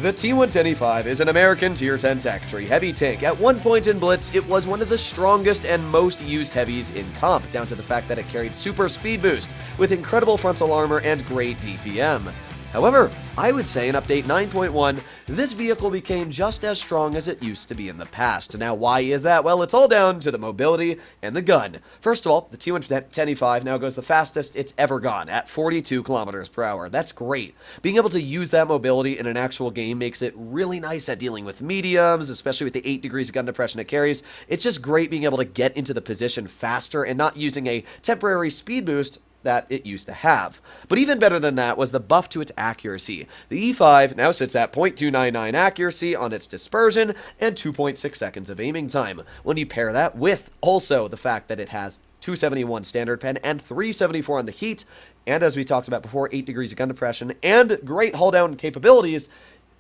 The T110E5 is an American Tier 10 tech tree heavy tank. At one point in Blitz, it was one of the strongest and most used heavies in comp, down to the fact that it carried super speed boost, with incredible frontal armor and great DPM. However, I would say in Update 9.1, this vehicle became just as strong as it used to be in the past. Now, why is that? Well, it's all down to the mobility and the gun. First of all, the T110E5 now goes the fastest it's ever gone, at 42 kilometers per hour. That's great. Being able to use that mobility in an actual game makes it really nice at dealing with mediums, especially with the 8 degrees of gun depression it carries. It's just great being able to get into the position faster and not using a temporary speed boost that it used to have. But even better than that was the buff to its accuracy. The E5 now sits at 0.299 accuracy on its dispersion and 2.6 seconds of aiming time. When you pair that with also the fact that it has 271 standard pen and 374 on the heat, and as we talked about before, 8 degrees of gun depression and great hull down capabilities,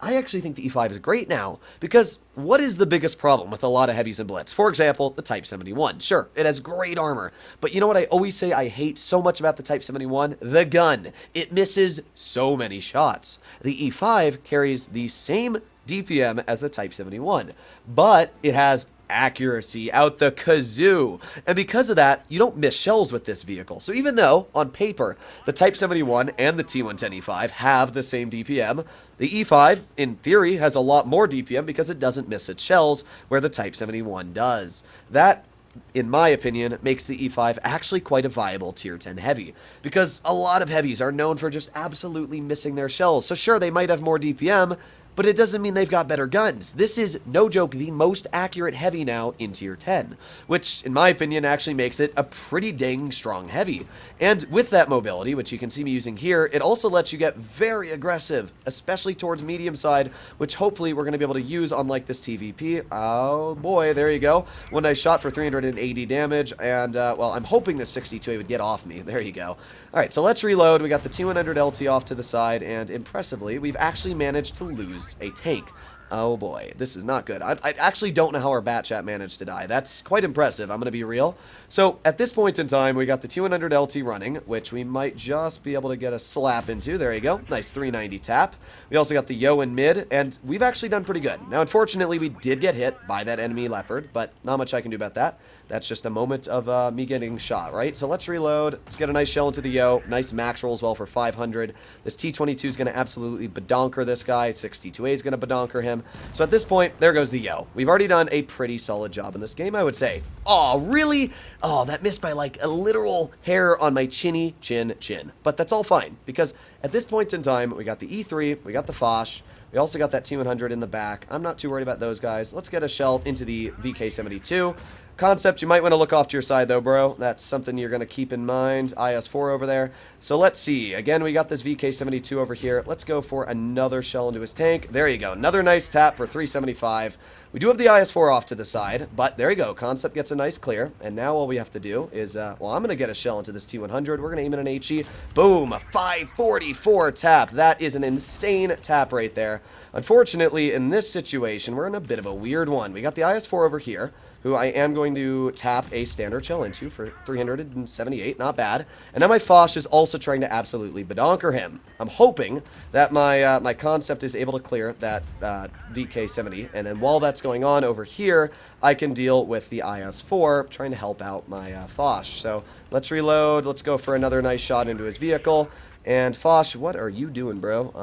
I actually think the E5 is great now, because what is the biggest problem with a lot of heavies in Blitz? For example, the Type 71. Sure, it has great armor, but you know what I always say I hate so much about the Type 71? The gun. It misses so many shots. The E5 carries the same DPM as the Type 71, but it has accuracy out the kazoo, and because of that, you don't miss shells with this vehicle. So even though, on paper, the Type 71 and the T110E5 have the same DPM, the E5, in theory, has a lot more DPM because it doesn't miss its shells, where the Type 71 does. That, in my opinion, makes the E5 actually quite a viable Tier 10 heavy, because a lot of heavies are known for just absolutely missing their shells. So sure, they might have more DPM, but it doesn't mean they've got better guns. This is, no joke, the most accurate heavy now in Tier 10, which, in my opinion, actually makes it a pretty dang strong heavy. And with that mobility, which you can see me using here, it also lets you get very aggressive, especially towards medium side, which hopefully we're going to be able to use on, like, this TVP. Oh boy, there you go. One nice shot for 380 damage, and, well, I'm hoping the 62 would get off me. There you go. Alright, so let's reload. We got the T100 LT off to the side, and impressively, we've actually managed to lose a tank. Oh boy, this is not good. I actually don't know how our bat chat managed to die. That's quite impressive, I'm going to be real. So, at this point in time, we got the T100 LT running, which we might just be able to get a slap into. There you go. Nice 390 tap. We also got the Yo in mid, and we've actually done pretty good. Now, unfortunately, we did get hit by that enemy leopard, but not much I can do about that. That's just a moment of me getting shot, right? So let's reload. Let's get a nice shell into the Yo. Nice max roll as well for 500. This T22 is going to absolutely badonker this guy. 62A is going to badonker him. So at this point, there goes the Yo. We've already done a pretty solid job in this game, I would say. Oh, really? Oh, that missed by like a literal hair on my chinny chin. But that's all fine, because at this point in time, we got the E3, we got the Foch, we also got that T100 in the back. I'm not too worried about those guys. Let's get a shell into the VK72. Concept, you might want to look off to your side though, bro. That's something you're going to keep in mind. IS-4 over there. So let's see. Again, we got this VK72 over here. Let's go for another shell into his tank. There you go. Another nice tap for 375. We do have the IS-4 off to the side, but there you go. Concept gets a nice clear. And now all we have to do is, well, I'm going to get a shell into this T100. We're going to aim at an HE. Boom. A 544 tap. That is an insane tap right there. Unfortunately, in this situation, we're in a bit of a weird one. We got the IS-4 over here, who I am going to tap a standard shell into for 378, not bad. And now my Foch is also trying to absolutely badonker him. I'm hoping that my my concept is able to clear that VK70, and then while that's going on over here, I can deal with the IS-4, trying to help out my Foch. So let's reload, let's go for another nice shot into his vehicle. And Foch, what are you doing, bro?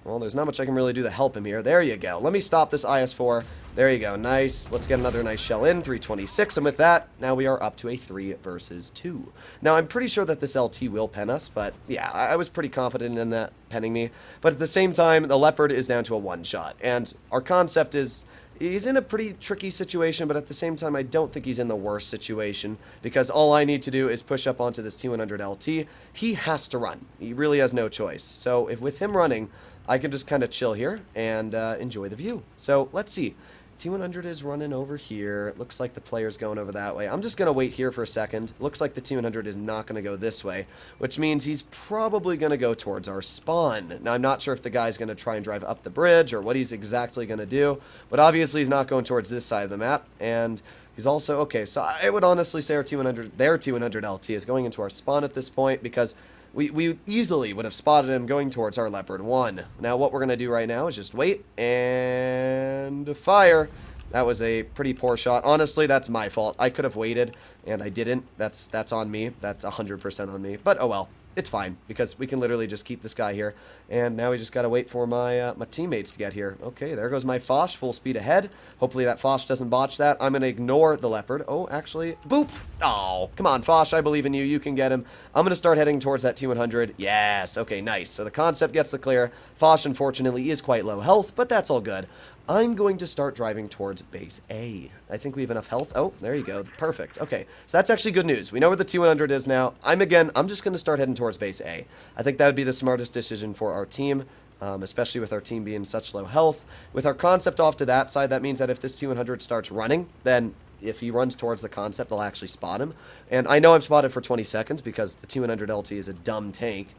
Well, there's not much I can really do to help him here. There you go. Let me stop this IS-4. There you go. Nice. Let's get another nice shell in. 326. And with that, now we are up to a 3 versus 2. Now, I'm pretty sure that this LT will pen us, but yeah, I was pretty confident in that penning me. But at the same time, the Leopard is down to a one-shot. And our concept is, he's in a pretty tricky situation, but at the same time, I don't think he's in the worst situation, because all I need to do is push up onto this T100 LT. He has to run. He really has no choice. So if with him running, I can just kind of chill here and enjoy the view. So let's see. T100 is running over here. It looks like the player's going over that way. I'm just going to wait here for a second. Looks like the T100 is not going to go this way, which means he's probably going to go towards our spawn. Now, I'm not sure if the guy's going to try and drive up the bridge or what he's exactly going to do, but obviously he's not going towards this side of the map, and he's also, okay, so I would honestly say their T100 LT is going into our spawn at this point, because We easily would have spotted him going towards our Leopard 1. Now what we're going to do right now is just wait and fire. That was a pretty poor shot. Honestly, that's my fault. I could have waited, and I didn't. That's on me. That's 100% on me. But oh well. It's fine, because we can literally just keep this guy here. And now we just got to wait for my my teammates to get here. Okay, there goes my Foch, full speed ahead. Hopefully that Foch doesn't botch that. I'm going to ignore the Leopard. Oh, actually, boop. Oh, come on, Foch, I believe in you. You can get him. I'm going to start heading towards that T100. Yes, okay, nice. So the concept gets the clear. Foch, unfortunately, is quite low health, but that's all good. I'm going to start driving towards base A. I think we have enough health. Oh, there you go. Perfect. Okay, so that's actually good news. We know where the T100 is now. I'm just going to start heading towards base A. I think that would be the smartest decision for our team, especially with our team being such low health. With our concept off to that side, that means that if this T100 starts running, then if he runs towards the concept, they'll actually spot him. And I know I'm spotted for 20 seconds because the T100 LT is a dumb tank.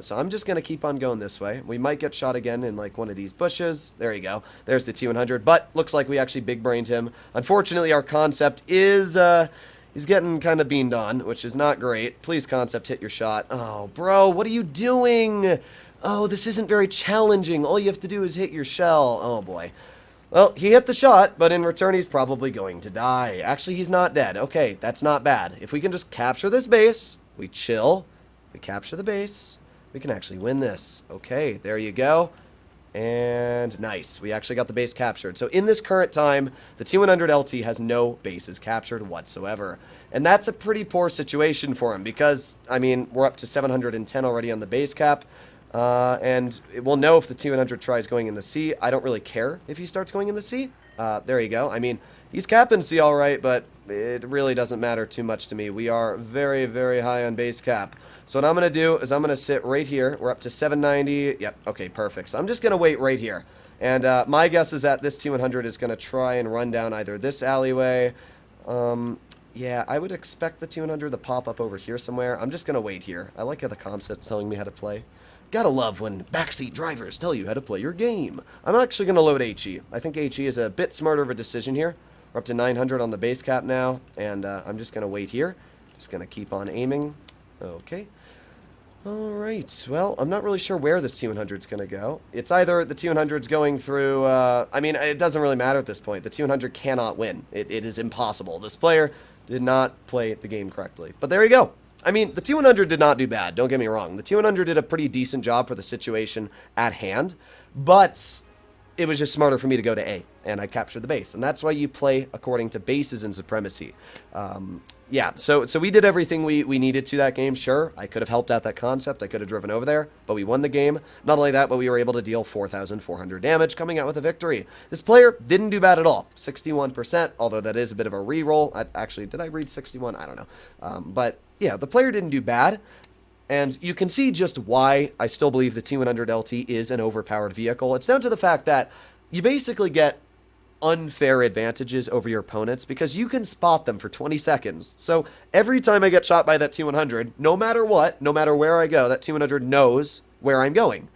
So I'm just going to keep on going this way. We might get shot again in like one of these bushes. There you go. There's the T100, but looks like we actually big-brained him. Unfortunately, our concept is, he's getting kind of beamed on, which is not great. Please, concept, hit your shot. Oh, bro, what are you doing? Oh, this isn't very challenging. All you have to do is hit your shell. Oh, boy. Well, he hit the shot, but in return, he's probably going to die. Actually, he's not dead. Okay, that's not bad. If we can just capture this base, we chill, we capture the base, we can actually win this. Okay, there you go. And nice. We actually got the base captured. So in this current time, the T100 LT has no bases captured whatsoever. And that's a pretty poor situation for him because, I mean, we're up to 710 already on the base cap. And we'll know if the T100 tries going in the sea. I don't really care if he starts going in the sea. There you go. I mean, he's capping sea all right, but it really doesn't matter too much to me. We are very, very high on base cap. So what I'm going to do is I'm going to sit right here. We're up to 790. Yep, okay, perfect. So I'm just going to wait right here. And my guess is that this T100 is going to try and run down either this alleyway. Yeah, I would expect the T100 to pop up over here somewhere. I'm just going to wait here. I like how the concept's telling me how to play. Gotta love when backseat drivers tell you how to play your game. I'm actually going to load HE. I think HE is a bit smarter of a decision here. We're up to 900 on the base cap now, and I'm just going to wait here. Just going to keep on aiming. Okay. Alright, well, I'm not really sure where this T100 is going to go. It's either the T100 is going through, I mean, it doesn't really matter at this point. The T100 cannot win. It is impossible. This player did not play the game correctly. But there you go. I mean, the T100 did not do bad, don't get me wrong. The T100 did a pretty decent job for the situation at hand, but it was just smarter for me to go to A, and I captured the base. And that's why you play according to bases and supremacy. Yeah, so we did everything we needed to that game. Sure, I could have helped out that concept. I could have driven over there, but we won the game. Not only that, but we were able to deal 4,400 damage, coming out with a victory. This player didn't do bad at all. 61%, although that is a bit of a re-roll. Actually, did I read 61? I don't know. But yeah, the player didn't do bad. And you can see just why I still believe the T100 LT is an overpowered vehicle. It's down to the fact that you basically get unfair advantages over your opponents because you can spot them for 20 seconds. So every time I get shot by that T100, no matter what, no matter where I go, that T100 knows where I'm going.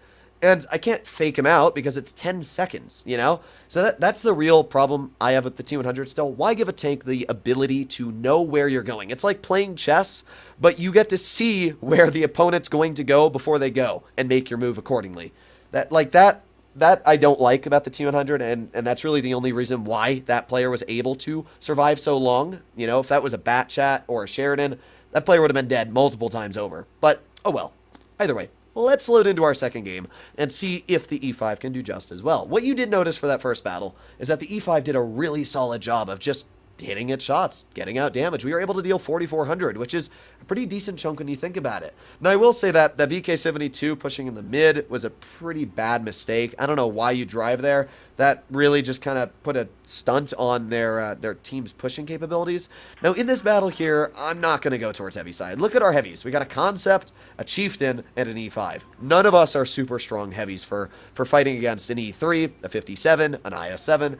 And I can't fake him out because it's 10 seconds, you know? So that's the real problem I have with the T100 still. Why give a tank the ability to know where you're going? It's like playing chess, but you get to see where the opponent's going to go before they go and make your move accordingly. That I don't like about the T100, and that's really the only reason why that player was able to survive so long. You know, if that was a Bat Chat or a Sheridan, that player would have been dead multiple times over. But, oh well. Either way, let's load into our second game and see if the E5 can do just as well. What you did notice for that first battle is that the E5 did a really solid job of just hitting its shots, getting out damage. We were able to deal 4,400, which is a pretty decent chunk when you think about it. Now, I will say that the VK72 pushing in the mid was a pretty bad mistake. I don't know why you drive there. That really just kind of put a stunt on their team's pushing capabilities. Now, in this battle here, I'm not going to go towards heavy side. Look at our heavies. We got a Concept, a Chieftain, and an E5. None of us are super strong heavies for fighting against an E3, a 57, an IS-7.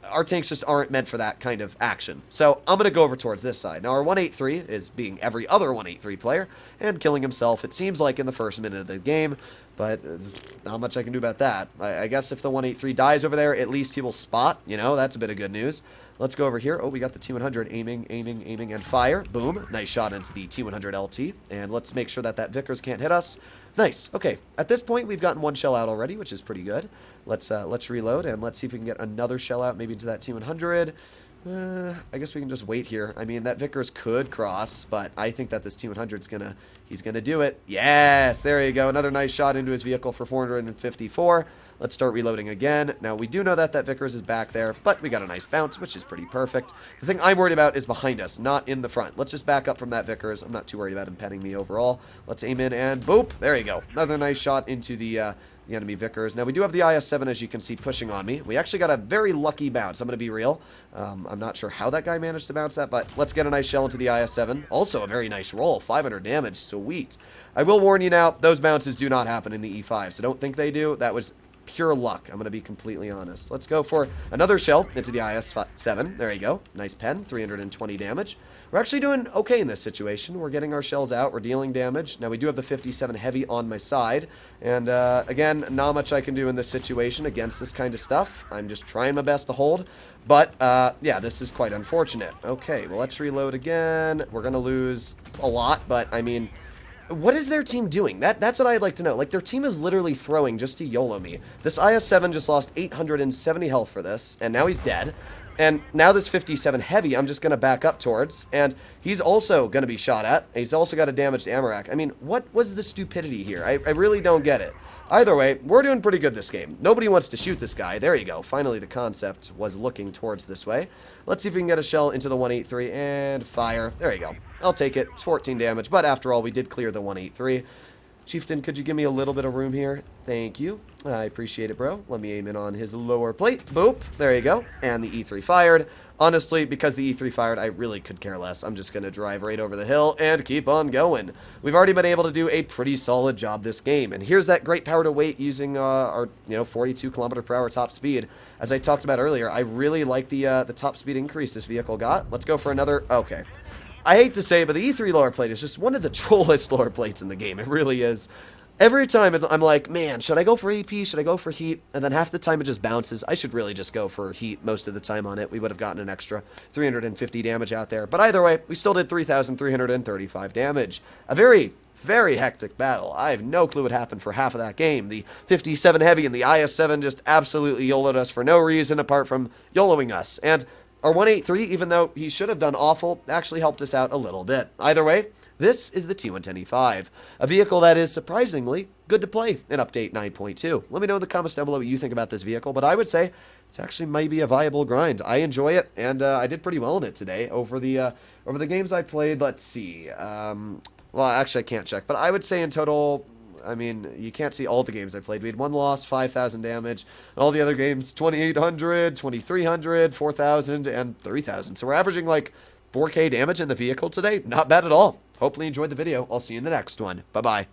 Our tanks just aren't meant for that kind of action. So I'm going to go over towards this side. Now, our 183 is being every other 183 player and killing himself, it seems like, in the first minute of the game. but not much I can do about that. I guess if the 183 dies over there, at least he will spot. You know, that's a bit of good news. Let's go over here. Oh, we got the T100 aiming, and fire. Boom. Nice shot into the T100 LT. And let's make sure that that Vickers can't hit us. Nice. Okay. At this point, we've gotten one shell out already, which is pretty good. Let's reload, and let's see if we can get another shell out, maybe into that T100. I guess we can just wait here. I mean, that Vickers could cross, but I think that this T100's he's gonna do it. Yes, there you go. Another nice shot into his vehicle for 454. Let's start reloading again. Now, we do know that that Vickers is back there, but we got a nice bounce, which is pretty perfect. The thing I'm worried about is behind us, not in the front. Let's just back up from that Vickers. I'm not too worried about him petting me overall. Let's aim in and boop. There you go. Another nice shot into the enemy Vickers. Now, we do have the IS-7, as you can see, pushing on me. We actually got a very lucky bounce. I'm going to be real. I'm not sure how that guy managed to bounce that, but let's get a nice shell into the IS-7. Also, a very nice roll. 500 damage. Sweet. I will warn you now, those bounces do not happen in the E5, so don't think they do. That was pure luck. I'm going to be completely honest. Let's go for another shell into the IS-7. There you go. Nice pen. 320 damage. We're actually doing okay in this situation. We're getting our shells out. We're dealing damage. Now, we do have the 57 heavy on my side. And, again, not much I can do in this situation against this kind of stuff. I'm just trying my best to hold. But, yeah, this is quite unfortunate. Okay, well, let's reload again. We're going to lose a lot, but, I mean, what is their team doing? That's what I'd like to know. Like, their team is literally throwing just to YOLO me. This IS-7 just lost 870 health for this, and now he's dead. And now this 57 heavy, I'm just going to back up towards, and he's also going to be shot at. He's also got a damaged ammo rack. I mean, what was the stupidity here? I really don't get it. Either way, we're doing pretty good this game. Nobody wants to shoot this guy. There you go. Finally, the concept was looking towards this way. Let's see if we can get a shell into the 183 and fire. There you go. I'll take it. It's 14 damage, but after all, we did clear the 183. Chieftain, could you give me a little bit of room here? Thank you. I appreciate it, bro. Let me aim in on his lower plate. Boop. There you go. And the E3 fired. Honestly, because the E3 fired, I really could care less. I'm just going to drive right over the hill and keep on going. We've already been able to do a pretty solid job this game. And here's that great power to weight using our 42 kilometer per hour top speed. As I talked about earlier, I really like the top speed increase this vehicle got. Let's go for another. Okay. I hate to say it, but the E3 lower plate is just one of the trollest lower plates in the game. It really is. Every time I'm like, man, should I go for AP? Should I go for heat? And then half the time it just bounces. I should really just go for heat most of the time on it. We would have gotten an extra 350 damage out there. But either way, we still did 3,335 damage. A very, very hectic battle. I have no clue what happened for half of that game. The 57 heavy and the IS-7 just absolutely YOLO'd us for no reason apart from YOLOing us. And our 183, even though he should have done awful, actually helped us out a little bit. Either way, this is the T110E5, a vehicle that is surprisingly good to play in Update 9.2. Let me know in the comments down below what you think about this vehicle, but I would say it's actually maybe a viable grind. I enjoy it, and I did pretty well in it today. Over the games I played, let's see. Well, actually, I can't check, but I would say in total, I mean, you can't see all the games I played. We had one loss, 5,000 damage. And all the other games, 2,800, 2,300, 4,000, and 3,000. So we're averaging like 4K damage in the vehicle today. Not bad at all. Hopefully you enjoyed the video. I'll see you in the next one. Bye-bye.